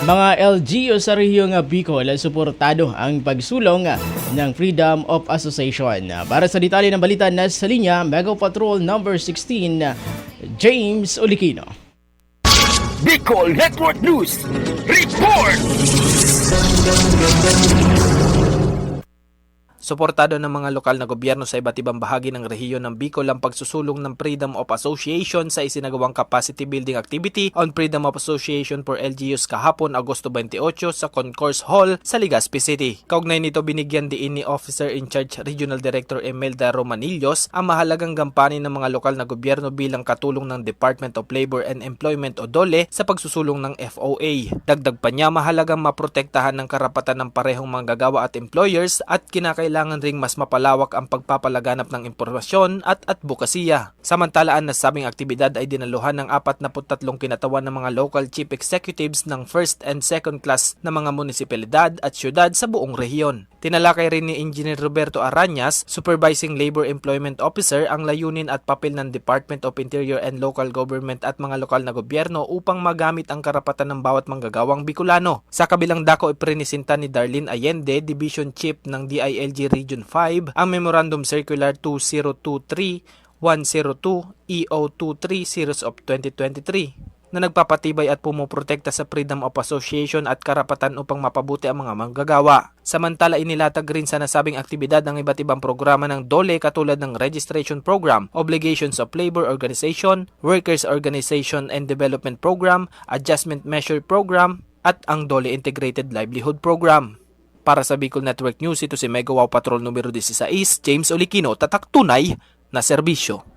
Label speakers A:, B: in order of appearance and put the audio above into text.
A: Mga LGU sa rehiyong Bicol suportado ang pagsulong ng Freedom of Association. Para sa detalye ng balita sa linya, Mega Patrol number 16, James Olikino.
B: Bicol Network News Report!
C: Suportado ng mga lokal na gobyerno sa iba't ibang bahagi ng rehiyon ng Bicol ang pagsusulong ng Freedom of Association sa isinagawang capacity building activity on Freedom of Association for LGUs kahapon Agosto 28 sa Concourse Hall sa Legazpi City. Kaugnay nito binigyan diin ni Officer in Charge Regional Director Emelda Romanillos ang mahalagang gampanin ng mga lokal na gobyerno bilang katulong ng Department of Labor and Employment o DOLE sa pagsusulong ng FOA. Dagdag pa niya mahalagang maprotektahan ng karapatan ng parehong manggagawa at employers at kinakailangan ring mas mapalawak ang pagpapalaganap ng impormasyon at advokasya. Samantala ang nasabing aktibidad ay dinaluhan ng 43 kinatawan ng mga local chief executives ng first and second class na mga munisipalidad at syudad sa buong rehiyon. Tinalakay rin ni Engineer Roberto Arañas, Supervising Labor Employment Officer, ang layunin at papel ng Department of Interior and Local Government at mga lokal na gobyerno upang magamit ang karapatan ng bawat manggagawang Bicolano. Sa kabilang dako iprinisinta ni Darlene Allende, Division Chief ng DILG Region 5, ang Memorandum Circular 2023-102 EO23 Series of 2023 na nagpapatibay at pumuprotekta sa Freedom of Association at karapatan upang mapabuti ang mga manggagawa. Samantala inilatag rin sa nasabing aktibidad ng iba't ibang programa ng DOLE katulad ng Registration Program, Obligations of Labor Organization, Workers Organization and Development Program, Adjustment Measure Program at ang DOLE Integrated Livelihood Program. Para sa Bicol Network News, ito si Mega Patrol numero 16, James Olikino, tatak tunay na serbisyo.